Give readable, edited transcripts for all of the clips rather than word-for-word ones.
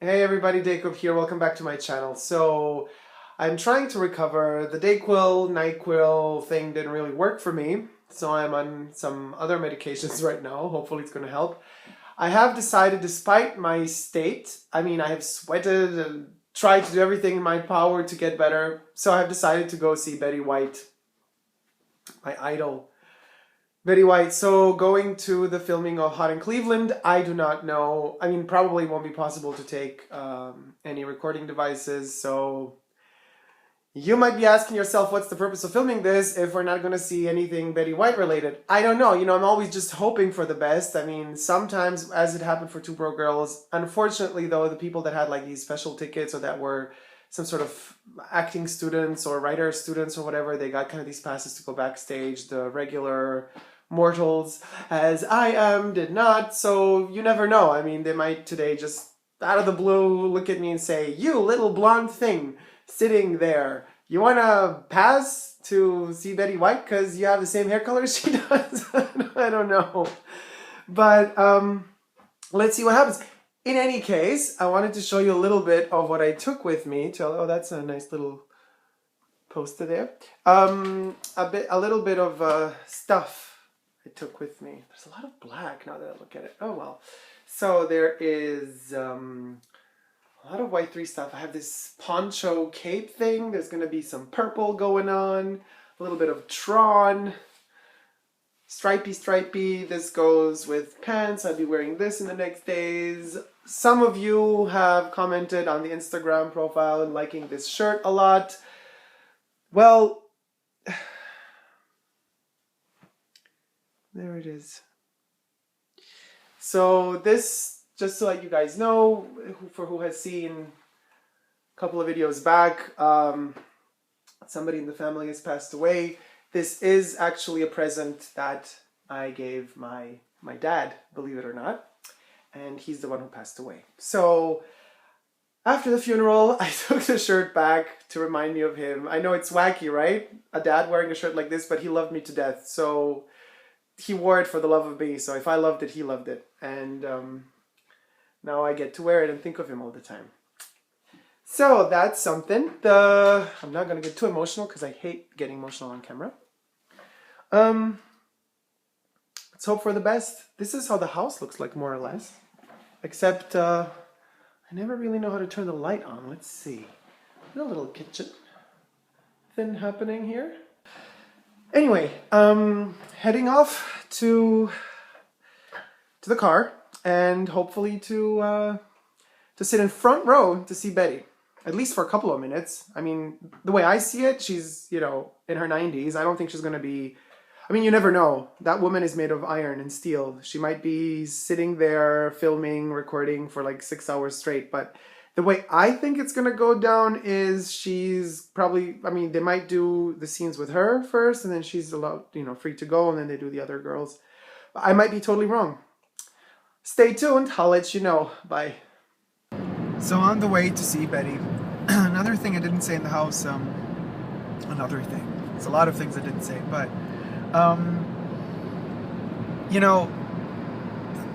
Hey everybody, Dacob here. Welcome back to my channel. So I'm trying to recover. The Dayquil, NyQuil thing didn't really work for me. So I'm on some other medications right now. Hopefully it's going to help. I have decided, despite my state, I have sweated and tried to do everything in my power to get better. So I have decided to go see Betty White, my idol. Betty White. So going to the filming of Hot in Cleveland, I do not know. Probably won't be possible to take any recording devices. So you might be asking yourself, what's the purpose of filming this if we're not going to see anything Betty White related? I don't know. I'm always just hoping for the best. Sometimes, as it happened for Two Broke Girls, unfortunately, though, the people that had like these special tickets or that were some sort of acting students or writer students or whatever, they got kind of these passes to go backstage. The regular mortals, as I am, did not. So you never know. They might today just out of the blue look at me and say, "You little blonde thing sitting there, you want to pass to see Betty White because you have the same hair color she does?" I don't know. But let's see what happens. In any case, I wanted to show you a little bit of what I took with me. Oh, that's a nice little poster there. A little bit of stuff I took with me. There's a lot of black now that I look at it. Oh well. So there is a lot of white 3 stuff. I have this poncho cape thing. There's going to be some purple going on. A little bit of Tron. Stripey. This goes with pants. I'll be wearing this in the next days. Some of you have commented on the Instagram profile and liking this shirt a lot. Well, there it is. So this, just to let you guys know, for who has seen a couple of videos back, somebody in the family has passed away. This is actually a present that I gave my dad, believe it or not, and he's the one who passed away. So after the funeral, I took the shirt back to remind me of him. I know it's wacky, right? A dad wearing a shirt like this, but he loved me to death. So he wore it for the love of me. So if I loved it, he loved it. And now I get to wear it and think of him all the time. So that's something. I'm not going to get too emotional because I hate getting emotional on camera. Let's hope for the best. This is how the house looks like, more or less. Except I never really know how to turn the light on. Let's see. A little kitchen thing happening here. Anyway, heading off to the car and hopefully to sit in front row to see Betty. At least for a couple of minutes. The way I see it, she's, in her 90s. I don't think she's going to be... you never know. That woman is made of iron and steel. She might be sitting there filming, recording for like 6 hours straight. But the way I think it's going to go down is she's probably... they might do the scenes with her first, and then she's allowed, free to go, and then they do the other girls. I might be totally wrong. Stay tuned. I'll let you know. Bye. So on the way to see Betty, another thing I didn't say in the house, another thing, there's a lot of things I didn't say, but,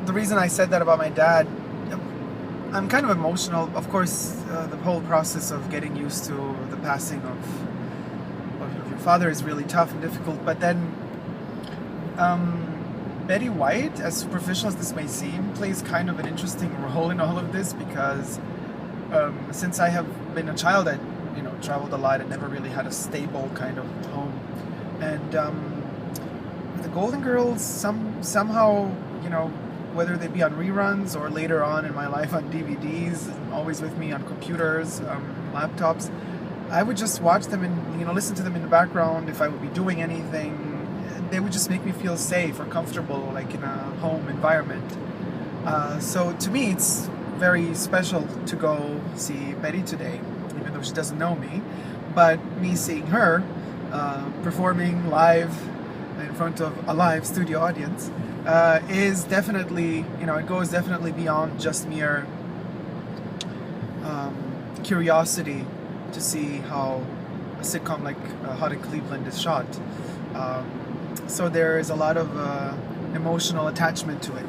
the reason I said that about my dad, I'm kind of emotional. Of course, the whole process of getting used to the passing of your father is really tough and difficult, but then, Betty White, as superficial as this may seem, plays kind of an interesting role in all of this because since I have been a child, I traveled a lot and never really had a stable kind of home. And the Golden Girls somehow, whether they be on reruns or later on in my life on DVDs, always with me on computers, laptops, I would just watch them and listen to them in the background if I would be doing anything. They would just make me feel safe or comfortable, like in a home environment. So to me, it's very special to go see Betty today, even though she doesn't know me. But me seeing her performing live in front of a live studio audience is definitely, it goes definitely beyond just mere curiosity to see how a sitcom like Hot in Cleveland is shot. So there is a lot of emotional attachment to it.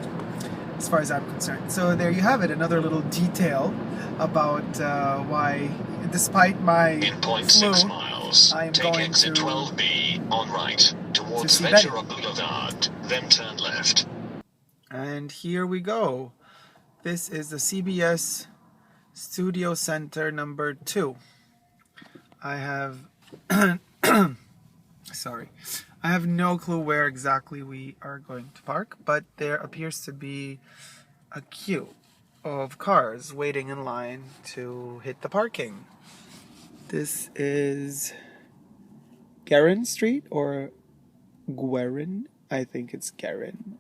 as far as I'm concerned. So there you have it, another little detail about why, despite my In point flu, 6 miles, I am take going exit to 12B on right towards see Betty. Ventura Boulevard, then turn left. And here we go. This is the CBS Studio Center number 2. I have sorry. I have no clue where exactly we are going to park, but there appears to be a queue of cars waiting in line to hit the parking. This is Guerin Street or Guerin? I think it's Guerin.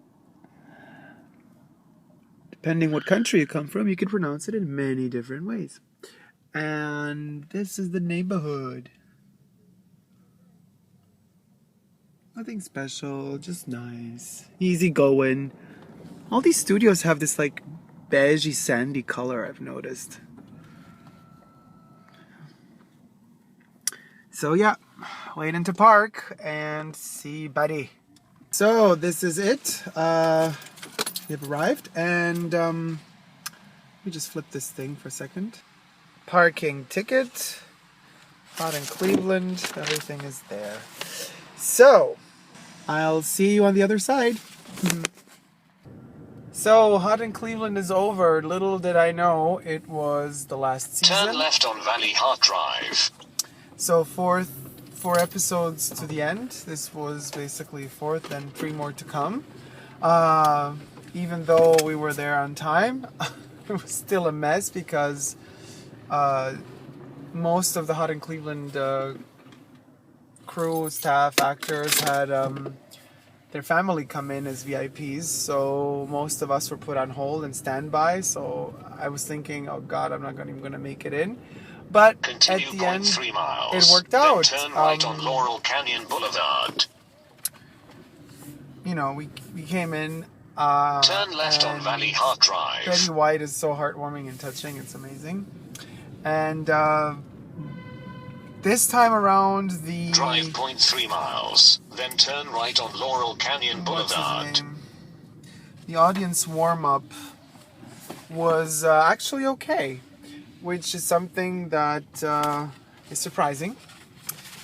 Depending what country you come from, you can pronounce it in many different ways. And this is the neighborhood. Nothing special, just nice. Easy going. All these studios have this like beigey sandy color, I've noticed. So yeah, waiting to park and see Buddy. So this is it. We've arrived, and let me just flip this thing for a second. Parking ticket. Hot in Cleveland. Everything is there. So I'll see you on the other side. So, Hot in Cleveland is over. Little did I know it was the last season. Turn left on Valley Hart Drive. So, four episodes to the end. This was basically 4th, and 3 more to come. Even though we were there on time, it was still a mess because most of the Hot in Cleveland crew, staff, actors had their family come in as VIPs, so most of us were put on hold and standby. So I was thinking, oh God, I'm not even going to make it in. But Continue at the end, 3 miles, it worked out. Then turn right on Laurel Canyon Boulevard. You know, we came in. Turn left on Valley Hart Drive. Betty White is so heartwarming and touching. It's amazing. And this time around, Drive 0.3 miles, then turn right on Laurel Canyon Boulevard. The audience warm-up was actually okay, which is something that is surprising.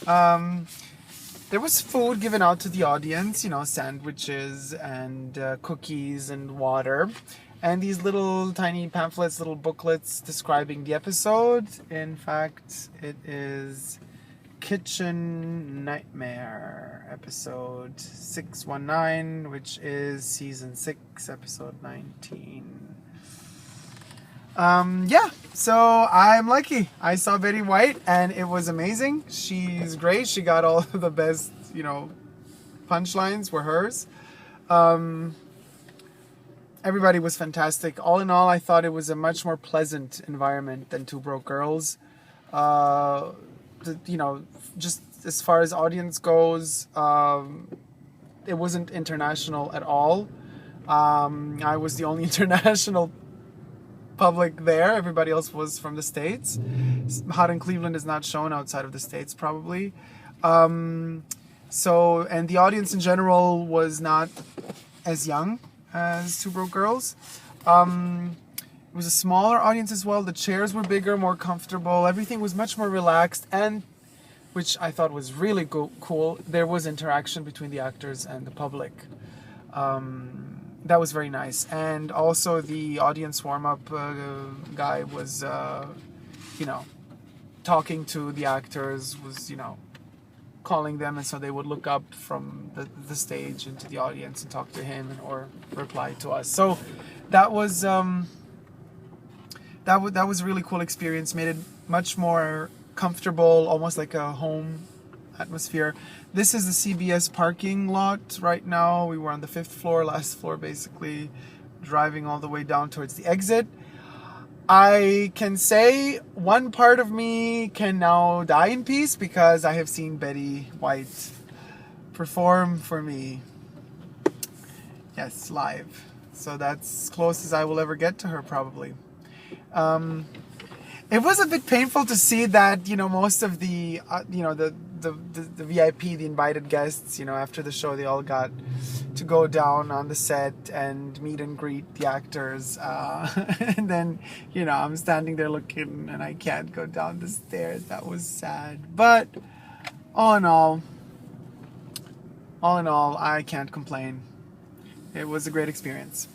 There was food given out to the audience, you know, sandwiches and cookies and water. And these little tiny pamphlets, little booklets describing the episode. In fact, it is Kitchen Nightmare, episode 619, which is season 6, episode 19. Yeah, so I'm lucky. I saw Betty White, and it was amazing. She's great. She got all of the best, you know, punchlines were hers. Everybody was fantastic. All in all, I thought it was a much more pleasant environment than Two Broke Girls. You know, just as far as audience goes, it wasn't international at all. I was the only international public there. Everybody else was from the States. Hot in Cleveland is not shown outside of the States, probably. So, and the audience in general was not as young as Two Broke Girls. It was a smaller audience as well. The chairs were bigger, more comfortable. Everything was much more relaxed, and which I thought was really cool, there was interaction between the actors and the public. That was very nice. And also the audience warm-up guy was, you know, talking to the actors, was, you know, calling them, and so they would look up from the stage into the audience and talk to him or reply to us. So that was that was a really cool experience. Made it much more comfortable, almost like a home atmosphere. This is the CBS parking lot right now. We were on the 5th floor, last floor basically, driving all the way down towards the exit. I can say one part of me can now die in peace because I have seen Betty White perform for me. Yes, live. So that's as close as I will ever get to her, probably. it was a bit painful to see that, you know, most of the, you know, the VIP, the invited guests, you know, after the show, they all got to go down on the set and meet and greet the actors. And then, you know, I'm standing there looking and I can't go down the stairs. That was sad. But all in all, I can't complain. It was a great experience.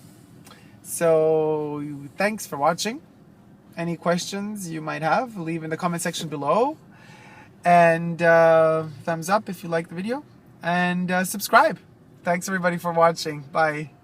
So thanks for watching. Any questions you might have, leave in the comment section below. And thumbs up if you like the video. And subscribe. Thanks everybody for watching. Bye.